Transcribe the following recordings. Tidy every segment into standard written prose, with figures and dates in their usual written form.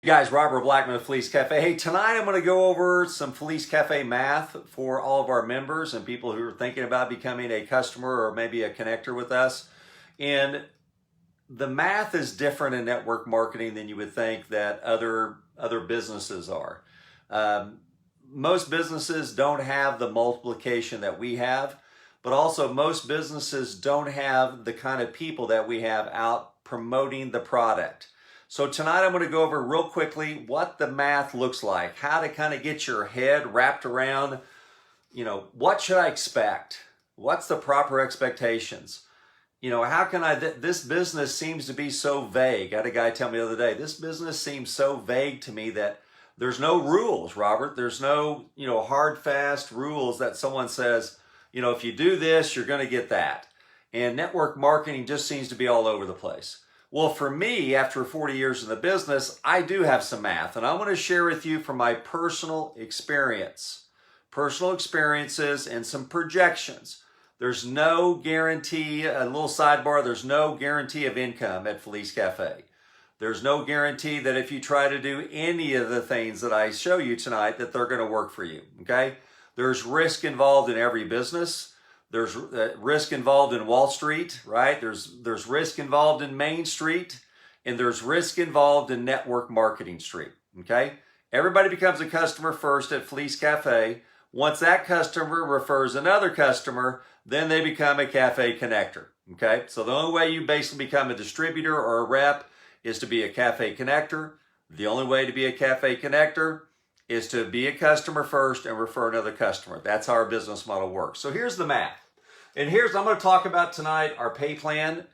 Guys, Robert Blackman of Felice Cafe. Hey, tonight I'm going to go over some Felice Cafe math for all of our members and people who are thinking about becoming a customer or maybe a connector with us. And the math is different in network marketing than you would think that other businesses are. Most businesses don't have the multiplication that we have, but also most businesses don't have the kind of people that we have out promoting the product. So tonight I'm going to go over real quickly what the math looks like, how to kind of get your head wrapped around, what should I expect? What's the proper expectations? How can this business seems to be so vague. I had a guy tell me the other day, this business seems so vague to me that there's no rules, Robert. There's no, hard, fast rules that someone says, if you do this, you're going to get that. And network marketing just seems to be all over the place. Well, for me, after 40 years in the business, I do have some math, and I want to share with you from my personal experiences and some projections. There's no guarantee, a little sidebar, there's no guarantee of income at Felice Cafe. There's no guarantee that if you try to do any of the things that I show you tonight that they're going to work for you, okay? There's risk involved in every business. There's risk involved in Wall Street, right? There's risk involved in Main Street, and there's risk involved in network marketing street, okay? Everybody becomes a customer first at Felice Cafe. Once that customer refers another customer, then they become a cafe connector, okay? So the only way you basically become a distributor or a rep is to be a cafe connector. The only way to be a cafe connector is to be a customer first and refer another customer. That's how our business model works. So here's the math. And I'm going to talk about tonight our pay plan,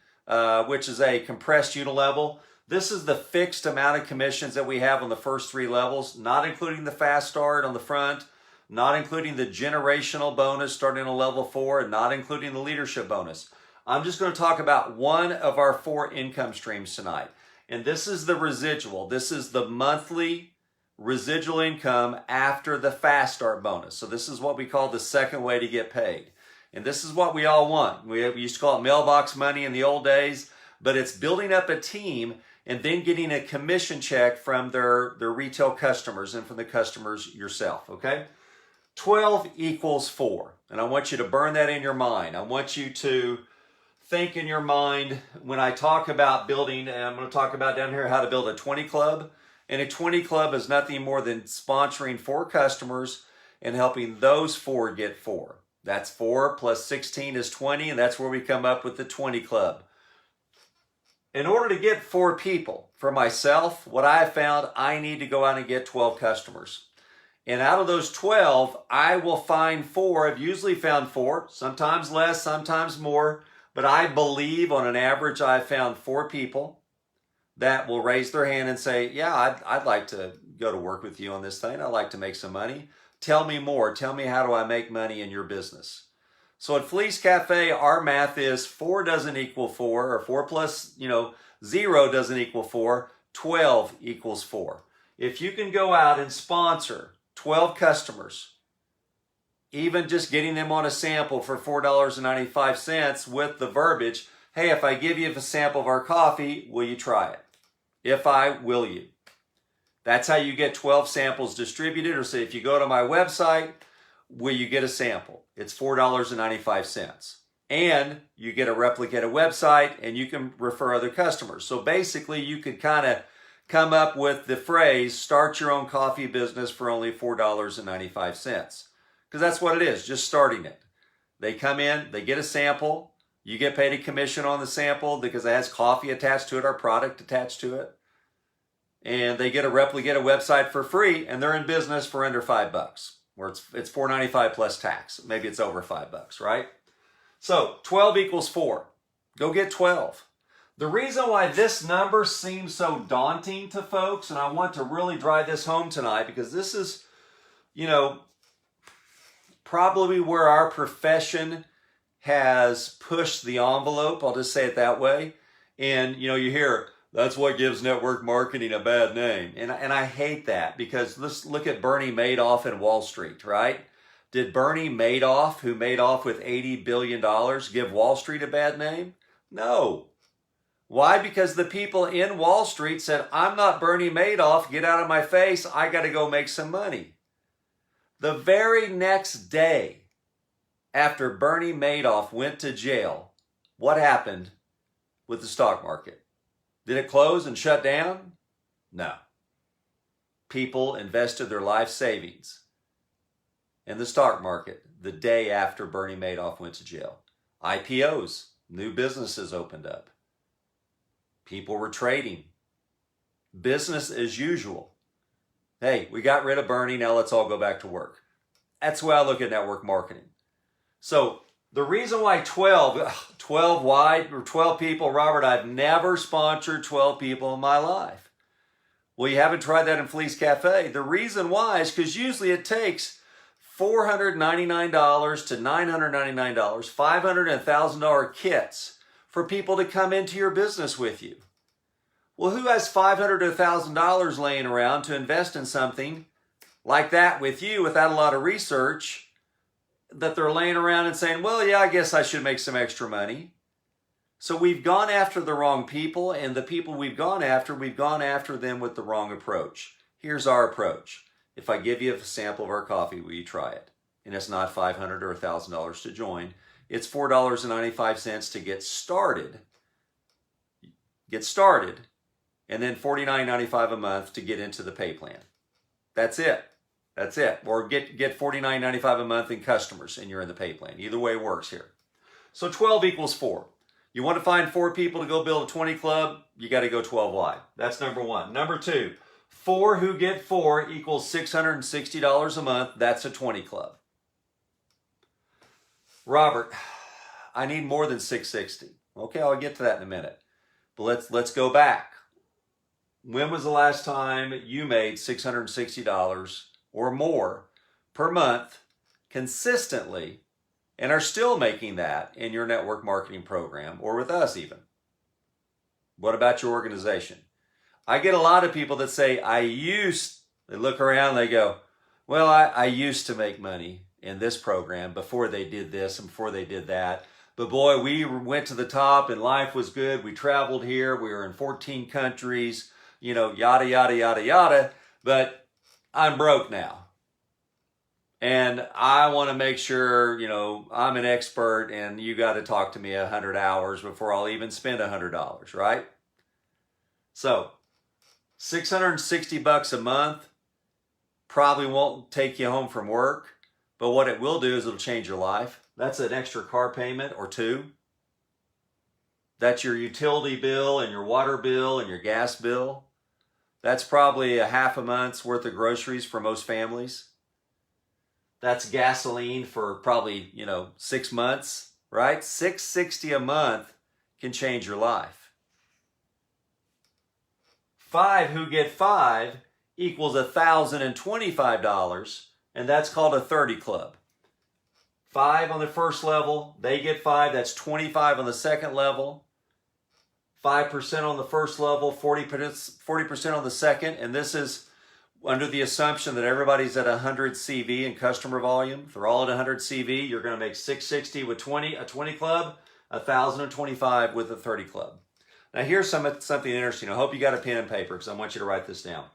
which is a compressed unilevel. This is the fixed amount of commissions that we have on the first 3 levels, not including the fast start on the front, not including the generational bonus starting on level 4, and not including the leadership bonus. I'm just going to talk about one of our 4 income streams tonight. And this is the residual. This is the monthly residual income after the fast start bonus. So this is what we call the second way to get paid. And this is what we all want. We used to call it mailbox money in the old days, but it's building up a team and then getting a commission check from their retail customers and from the customers yourself, okay? 12 equals 4. And I want you to burn that in your mind. I want you to think in your mind when I talk about building, and I'm going to talk about down here how to build a 20 club. And a 20 club is nothing more than sponsoring 4 customers and helping those 4 get 4. That's 4 plus 16 is 20, and that's where we come up with the 20 club. In order to get 4 people, for myself, what I have found, I need to go out and get 12 customers. And out of those 12, I will find 4. I've usually found 4, sometimes less, sometimes more. But I believe on an average, I've found 4 people that will raise their hand and say, yeah, I'd like to go to work with you on this thing. I'd like to make some money. Tell me more. Tell me how do I make money in your business. So at Felice Cafe, our math is 4 doesn't equal 4, or 4 plus 0 doesn't equal 4. 12 equals 4. If you can go out and sponsor 12 customers, even just getting them on a sample for $4.95 with the verbiage, hey, if I give you a sample of our coffee, will you try it? If I, will you? That's how you get 12 samples distributed. Or say, if you go to my website, will you get a sample? It's $4.95. And you get a replicated website and you can refer other customers. So basically you could kind of come up with the phrase, start your own coffee business for only $4.95. Because that's what it is, just starting it. They come in, they get a sample. You get paid a commission on the sample because it has coffee attached to it, our product attached to it. And they get a replicated website for free, and they're in business for under $5, where it's $4.95 plus tax. Maybe it's over $5, right? So 12 equals 4. Go get 12. The reason why this number seems so daunting to folks, and I want to really drive this home tonight, because this is, probably where our profession has pushed the envelope. I'll just say it that way. And, you hear, that's what gives network marketing a bad name. And I hate that, because let's look at Bernie Madoff in Wall Street, right? Did Bernie Madoff, who made off with $80 billion, give Wall Street a bad name? No. Why? Because the people in Wall Street said, I'm not Bernie Madoff, get out of my face, I got to go make some money. The very next day after Bernie Madoff went to jail, what happened with the stock market? Did it close and shut down? No. People invested their life savings in the stock market the day after Bernie Madoff went to jail. IPOs, new businesses opened up. People were trading. Business as usual. Hey, we got rid of Bernie, now let's all go back to work. That's the way I look at network marketing. So the reason why 12 wide or 12 people, Robert, I've never sponsored 12 people in my life. Well, you haven't tried that in Felice Cafe. The reason why is because usually it takes $499 to $999, $500 and $1,000 kits for people to come into your business with you. Well, who has $500 to $1,000 laying around to invest in something like that with you without a lot of research that they're laying around and saying, well, yeah, I guess I should make some extra money. So we've gone after the wrong people, and the people we've gone after them with the wrong approach. Here's our approach. If I give you a sample of our coffee, will you try it? And it's not $500 or $1,000 to join. It's $4.95 to get started. And then $49.95 a month to get into the pay plan. That's it. Or get $49.95 a month in customers and you're in the pay plan. Either way works here. So 12 equals 4. You want to find 4 people to go build a 20 club, you got to go 12 wide. That's number 1. Number 2, 4 who get 4 equals $660 a month. That's a 20 club. Robert, I need more than 660. Okay, I'll get to that in a minute. But let's go back. When was the last time you made $660 or more per month consistently and are still making that in your network marketing program or with us even? What about your organization? I get a lot of people that say, they look around, they go, well, I used to make money in this program before they did this and before they did that. But boy, we went to the top and life was good. We traveled here. We were in 14 countries, yada, yada, yada, yada. But I'm broke now. And I want to make sure, I'm an expert and you got to talk to me 100 hours before I'll even spend $100, right? So $660 a month probably won't take you home from work, but what it will do is it'll change your life. That's an extra car payment or 2. That's your utility bill and your water bill and your gas bill. That's probably a half a month's worth of groceries for most families. That's gasoline for probably, 6 months, right? $660 a month can change your life. 5 who get 5 equals $1,025, and that's called a 30 club. 5 on the first level, they get 5, that's 25 on the second level. 5% on the first level, 40% on the second, and this is under the assumption that everybody's at 100 CV in customer volume. If they're all at 100 CV, you're going to make 660 with a 20 club, 1,025 with a 30 club. Now here's something interesting. I hope you got a pen and paper because I want you to write this down.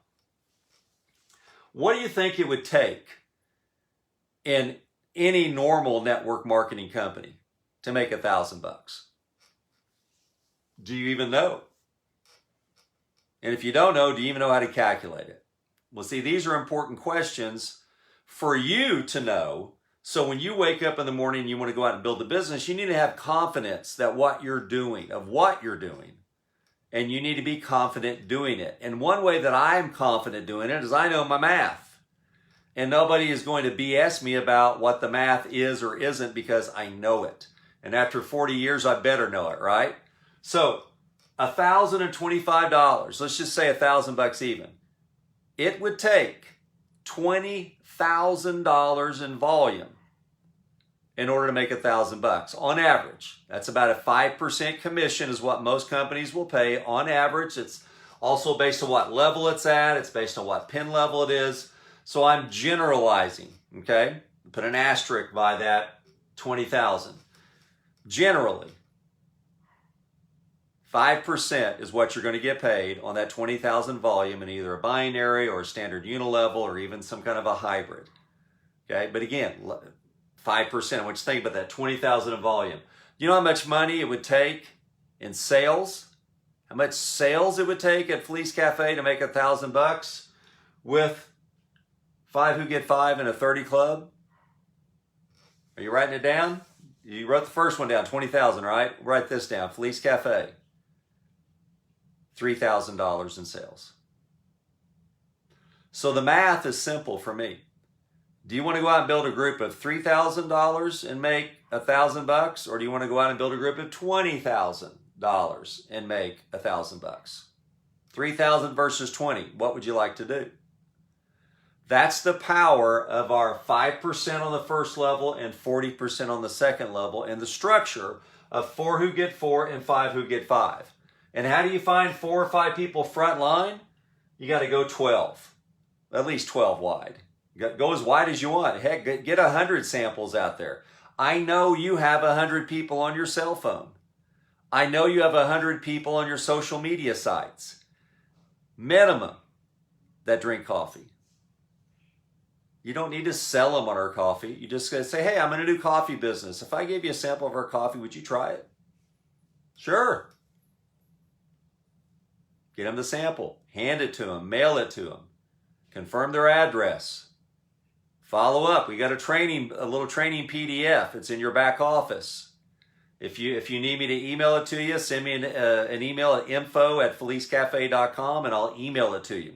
What do you think it would take in any normal network marketing company to make $1,000? Do you even know? And if you don't know, do you even know how to calculate it? Well, see, these are important questions for you to know. So when you wake up in the morning and you want to go out and build a business, you need to have confidence that what you're doing, and you need to be confident doing it. And one way that I'm confident doing it is I know my math. And nobody is going to BS me about what the math is or isn't because I know it. And after 40 years, I better know it, right? So $1,025, let's just say $1,000 even. It would take $20,000 in volume in order to make $1,000 on average. That's about a 5% commission is what most companies will pay on average. It's also based on what level it's at. It's based on what pin level it is. So I'm generalizing, okay? Put an asterisk by that 20,000. Generally, 5% is what you're going to get paid on that 20,000 volume in either a binary or a standard unilevel or even some kind of a hybrid. Okay, but again, 5%. I want you to think about that 20,000 in volume. You know how much money it would take in sales? How much sales it would take at Felice Cafe to make $1,000 with 5 who get 5 in a 30 club? Are you writing it down? You wrote the first one down, 20,000, right? Write this down, Felice Cafe. $3,000 in sales. So the math is simple for me. Do you want to go out and build a group of $3,000 and make $1,000, or do you want to go out and build a group of $20,000 and make $1,000? 3,000 versus 20. What would you like to do? That's the power of our 5% on the first level and 40% on the second level, and the structure of 4 who get 4 and 5 who get 5. And how do you find 4 or 5 people front line? You got to go 12, at least 12 wide. Go as wide as you want. Heck, get 100 samples out there. I know you have 100 people on your cell phone. I know you have 100 people on your social media sites. Minimum that drink coffee. You don't need to sell them on our coffee. You just gotta say, hey, I'm in a new coffee business. If I gave you a sample of our coffee, would you try it? Sure. Get them the sample. Hand it to them. Mail it to them. Confirm their address. Follow up. We got a little training PDF. It's in your back office. If you need me to email it to you, send me an email at info@felicecafe.com and I'll email it to you.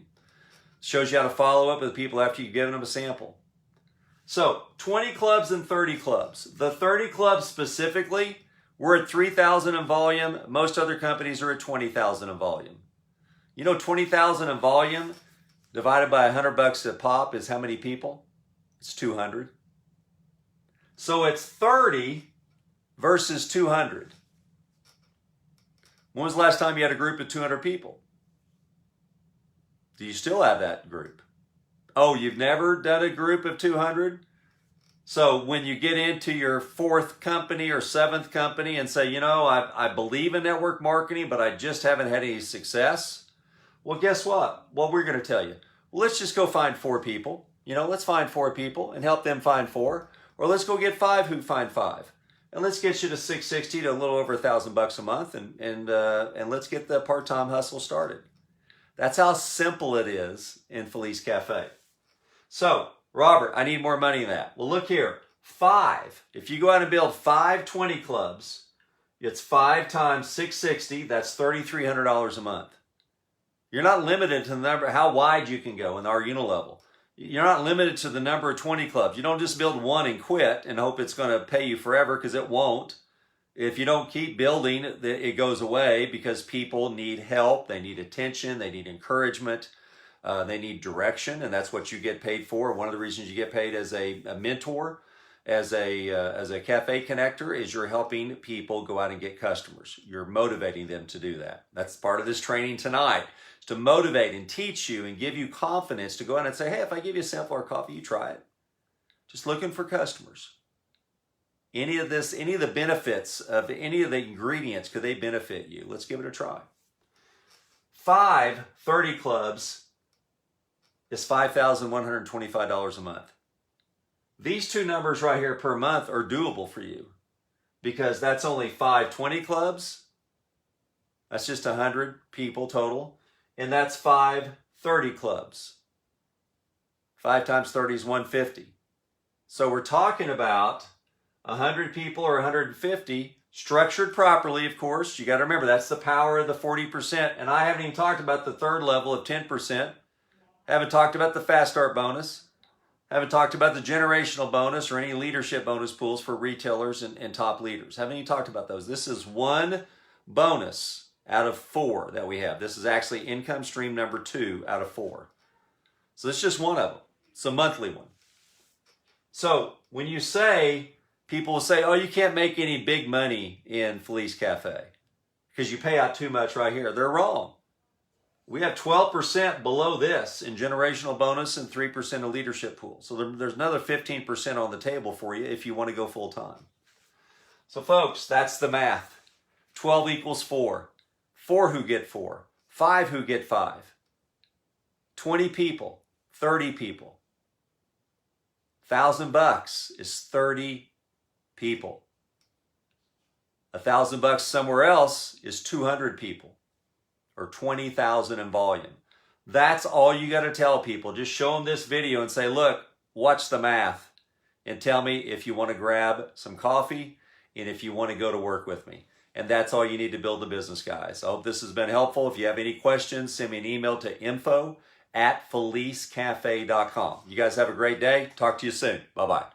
Shows you how to follow up with people after you've given them a sample. So 20 clubs and 30 clubs. The 30 clubs specifically, we're at 3,000 in volume. Most other companies are at 20,000 in volume. You know, 20,000 in volume divided by $100 a pop is how many people? It's 200. So it's 30 versus 200. When was the last time you had a group of 200 people? Do you still have that group? Oh, you've never done a group of 200? So when you get into your 4th company or 7th company and say, you know, I believe in network marketing, but I just haven't had any success. Well, guess what? Well, we're going to tell you. Well, let's just go find 4 people. You know, let's find 4 people and help them find 4. Or let's go get 5 who find 5. And let's get you to 660 to a little over $1,000 a month, and let's get the part-time hustle started. That's how simple it is in Felice Cafe. So, Robert, I need more money than that. Well, look here. 5. If you go out and build 5 20 clubs, it's 5 times 660. That's $3,300 a month. You're not limited to the number, how wide you can go in our unilevel. You're not limited to the number of 20 clubs. You don't just build one and quit and hope it's going to pay you forever, because it won't. If you don't keep building, it goes away, because people need help. They need attention. They need encouragement. They need direction, and that's what you get paid for. One of the reasons you get paid as a mentor, as a cafe connector, is you're helping people go out and get customers. You're motivating them to do that. That's part of this training tonight, is to motivate and teach you and give you confidence to go out and say, hey, if I give you a sample of our coffee, you try it. Just looking for customers. Any of the benefits of any of the ingredients, could they benefit you? Let's give it a try. 5 30 clubs is $5,125 a month. These 2 numbers right here per month are doable for you, because that's only 5 20 clubs. That's just 100 people total. And that's 5 30 clubs. 5 times 30 is 150. So we're talking about 100 people or 150, structured properly, of course. You got to remember, that's the power of the 40%. And I haven't even talked about the 3rd level of 10%. Haven't talked about the Fast Start bonus. Haven't talked about the generational bonus or any leadership bonus pools for retailers and top leaders. Haven't even talked about those. This is one bonus out of 4 that we have. This is actually income stream number 2 out of 4. So this is just one of them. It's a monthly one. So when you say, people will say, oh, you can't make any big money in Felice Cafe because you pay out too much right here. They're wrong. We have 12% below this in generational bonus and 3% in leadership pool. So there's another 15% on the table for you if you want to go full time. So folks, that's the math. 12 equals 4. 4 who get 4, 5 who get 5, 20 people, 30 people. $1,000 is 30 people. $1,000 somewhere else is 200 people, or 20,000 in volume. That's all you got to tell people. Just show them this video and say, look, watch the math and tell me if you want to grab some coffee and if you want to go to work with me. And that's all you need to build a business, guys. I hope this has been helpful. If you have any questions, send me an email to info@felicecafe.com. You guys have a great day. Talk to you soon. Bye-bye.